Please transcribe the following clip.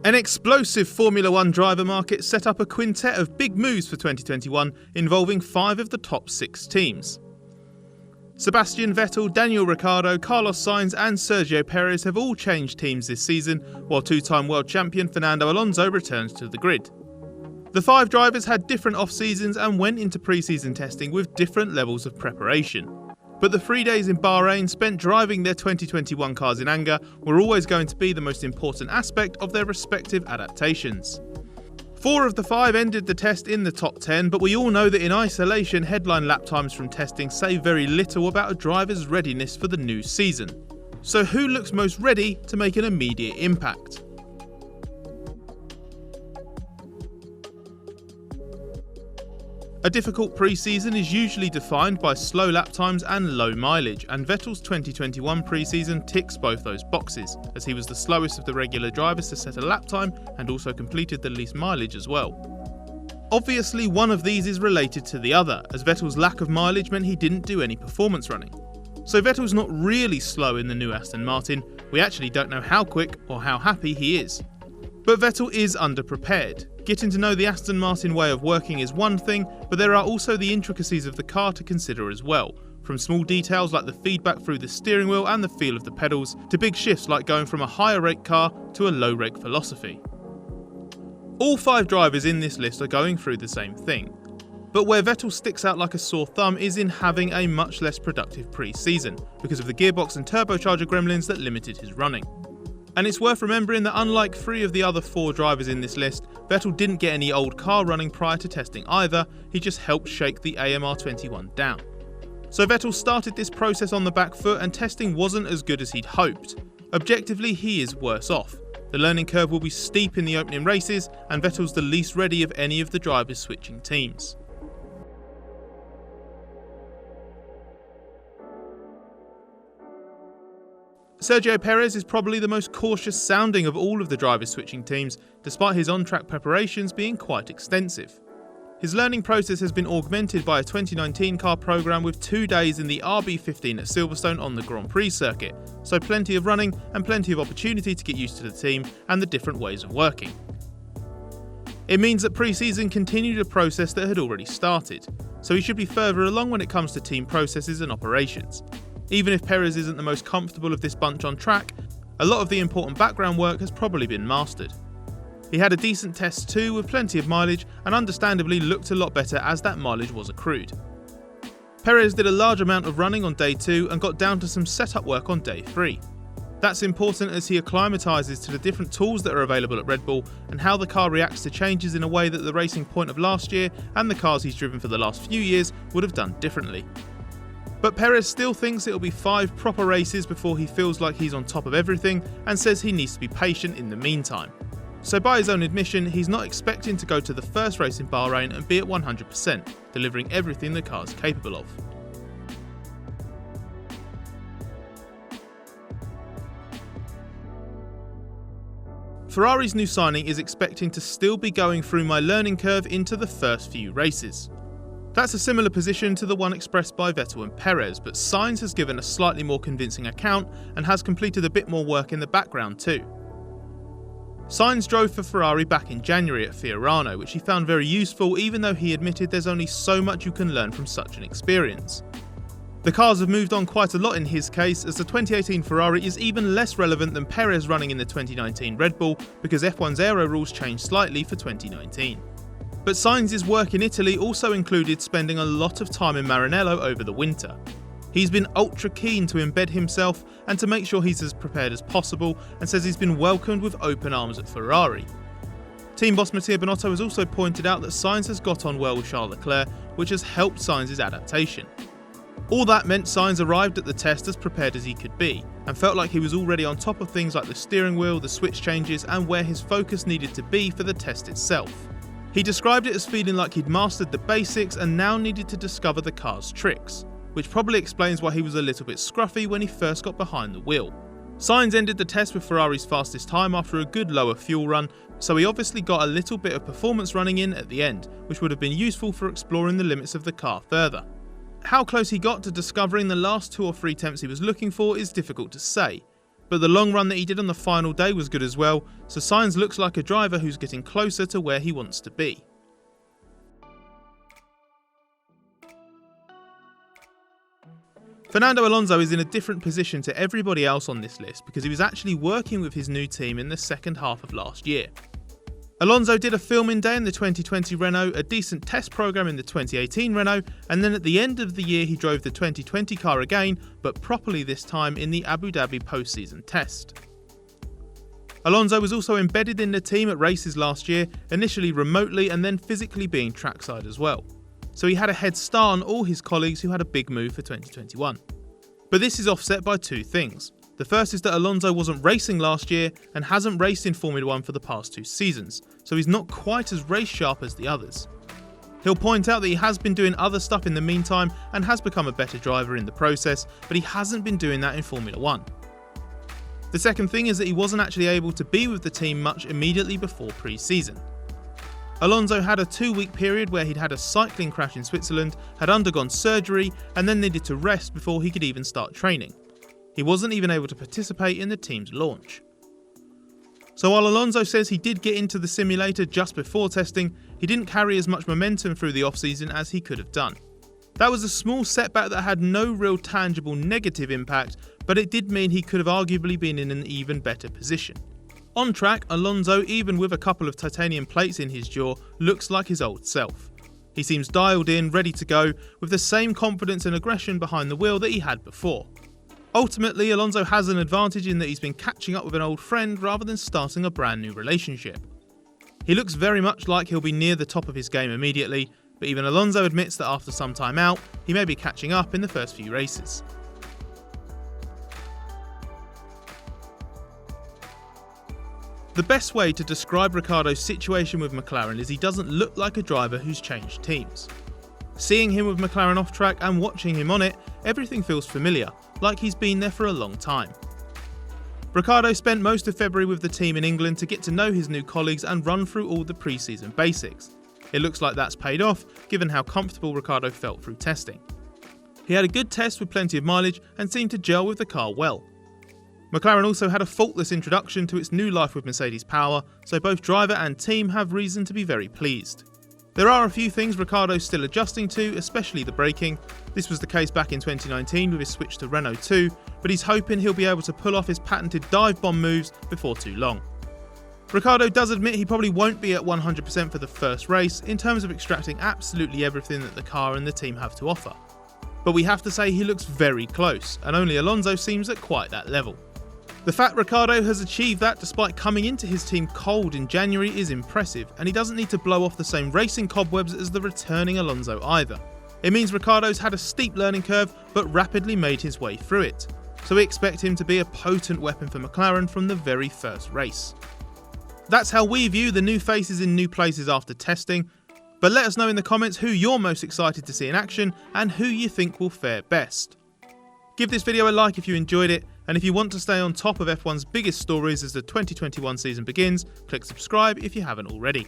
An explosive Formula One driver market set up a quintet of big moves for 2021 involving 5 of the top 6 teams. Sebastian Vettel, Daniel Ricciardo, Carlos Sainz and Sergio Perez have all changed teams this season, while two-time world champion Fernando Alonso returns to the grid. The 5 drivers had different off-seasons and went into pre-season testing with different levels of preparation. But the 3 days in Bahrain spent driving their 2021 cars in anger were always going to be the most important aspect of their respective adaptations. 4 of the 5 ended the test in the top 10, but we all know that in isolation, headline lap times from testing say very little about a driver's readiness for the new season. So who looks most ready to make an immediate impact? A difficult pre-season is usually defined by slow lap times and low mileage, and Vettel's 2021 pre-season ticks both those boxes, as he was the slowest of the regular drivers to set a lap time and also completed the least mileage as well. Obviously, one of these is related to the other, as Vettel's lack of mileage meant he didn't do any performance running. So Vettel's not really slow in the new Aston Martin, we actually don't know how quick or how happy he is. But Vettel is underprepared. Getting to know the Aston Martin way of working is one thing, but there are also the intricacies of the car to consider as well, from small details like the feedback through the steering wheel and the feel of the pedals, to big shifts like going from a higher rake car to a low rake philosophy. All 5 drivers in this list are going through the same thing, but where Vettel sticks out like a sore thumb is in having a much less productive pre-season, because of the gearbox and turbocharger gremlins that limited his running. And it's worth remembering that unlike 3 of the other 4 drivers in this list, Vettel didn't get any old car running prior to testing either, he just helped shake the AMR21 down. So Vettel started this process on the back foot and testing wasn't as good as he'd hoped. Objectively, he is worse off. The learning curve will be steep in the opening races, and Vettel's the least ready of any of the drivers switching teams. Sergio Perez is probably the most cautious sounding of all of the drivers switching teams, despite his on-track preparations being quite extensive. His learning process has been augmented by a 2019 car program with 2 days in the RB15 at Silverstone on the Grand Prix circuit, so plenty of running and plenty of opportunity to get used to the team and the different ways of working. It means that pre-season continued a process that had already started, so he should be further along when it comes to team processes and operations. Even if Perez isn't the most comfortable of this bunch on track, a lot of the important background work has probably been mastered. He had a decent test too, with plenty of mileage, and understandably looked a lot better as that mileage was accrued. Perez did a large amount of running on day 2 and got down to some setup work on day 3. That's important as he acclimatises to the different tools that are available at Red Bull and how the car reacts to changes in a way that the Racing Point of last year and the cars he's driven for the last few years would have done differently. But Perez still thinks it'll be 5 proper races before he feels like he's on top of everything and says he needs to be patient in the meantime. So by his own admission, he's not expecting to go to the first race in Bahrain and be at 100%, delivering everything the car's capable of. Ferrari's new signing is expecting to still be going through my learning curve into the first few races. That's a similar position to the one expressed by Vettel and Perez, but Sainz has given a slightly more convincing account and has completed a bit more work in the background too. Sainz drove for Ferrari back in January at Fiorano, which he found very useful even though he admitted there's only so much you can learn from such an experience. The cars have moved on quite a lot in his case, as the 2018 Ferrari is even less relevant than Perez running in the 2019 Red Bull because F1's aero rules changed slightly for 2019. But Sainz's work in Italy also included spending a lot of time in Maranello over the winter. He's been ultra keen to embed himself and to make sure he's as prepared as possible, and says he's been welcomed with open arms at Ferrari. Team boss Mattia Binotto has also pointed out that Sainz has got on well with Charles Leclerc, which has helped Sainz's adaptation. All that meant Sainz arrived at the test as prepared as he could be, and felt like he was already on top of things like the steering wheel, the switch changes, and where his focus needed to be for the test itself. He described it as feeling like he'd mastered the basics and now needed to discover the car's tricks, which probably explains why he was a little bit scruffy when he first got behind the wheel. Sainz ended the test with Ferrari's fastest time after a good lower fuel run, so he obviously got a little bit of performance running in at the end, which would have been useful for exploring the limits of the car further. How close he got to discovering the last 2 or 3 attempts he was looking for is difficult to say. but the long run that he did on the final day was good as well, so Sainz looks like a driver who's getting closer to where he wants to be. Fernando Alonso is in a different position to everybody else on this list because he was actually working with his new team in the second half of last year. Alonso did a filming day in the 2020 Renault, a decent test program in the 2018 Renault, and then at the end of the year he drove the 2020 car again, but properly this time in the Abu Dhabi postseason test. Alonso was also embedded in the team at races last year, initially remotely and then physically being trackside as well. So he had a head start on all his colleagues who had a big move for 2021. But this is offset by two things. The first is that Alonso wasn't racing last year and hasn't raced in Formula 1 for the past 2 seasons, so he's not quite as race sharp as the others. He'll point out that he has been doing other stuff in the meantime and has become a better driver in the process, but he hasn't been doing that in Formula 1. The second thing is that he wasn't actually able to be with the team much immediately before pre-season. Alonso had a 2-week period where he'd had a cycling crash in Switzerland, had undergone surgery, and then needed to rest before he could even start training. He wasn't even able to participate in the team's launch. So while Alonso says he did get into the simulator just before testing, he didn't carry as much momentum through the off-season as he could have done. That was a small setback that had no real tangible negative impact, but it did mean he could have arguably been in an even better position. On track, Alonso, even with a couple of titanium plates in his jaw, looks like his old self. He seems dialed in, ready to go, with the same confidence and aggression behind the wheel that he had before. Ultimately, Alonso has an advantage in that he's been catching up with an old friend rather than starting a brand new relationship. He looks very much like he'll be near the top of his game immediately, but even Alonso admits that after some time out, he may be catching up in the first few races. The best way to describe Ricciardo's situation with McLaren is he doesn't look like a driver who's changed teams. Seeing him with McLaren off track and watching him on it, everything feels familiar, like he's been there for a long time. Ricciardo spent most of February with the team in England to get to know his new colleagues and run through all the pre-season basics. It looks like that's paid off, given how comfortable Ricciardo felt through testing. He had a good test with plenty of mileage and seemed to gel with the car well. McLaren also had a faultless introduction to its new life with Mercedes power, so both driver and team have reason to be very pleased. There are a few things Ricciardo's still adjusting to, especially the braking. This was the case back in 2019 with his switch to Renault 2, but he's hoping he'll be able to pull off his patented dive bomb moves before too long. Ricciardo does admit he probably won't be at 100% for the first race in terms of extracting absolutely everything that the car and the team have to offer. But we have to say he looks very close, and only Alonso seems at quite that level. The fact Ricciardo has achieved that despite coming into his team cold in January is impressive, and he doesn't need to blow off the same racing cobwebs as the returning Alonso either. It means Ricciardo's had a steep learning curve but rapidly made his way through it, so we expect him to be a potent weapon for McLaren from the very first race. That's how we view the new faces in new places after testing, but let us know in the comments who you're most excited to see in action and who you think will fare best. Give this video a like if you enjoyed it, and if you want to stay on top of F1's biggest stories as the 2021 season begins, click subscribe if you haven't already.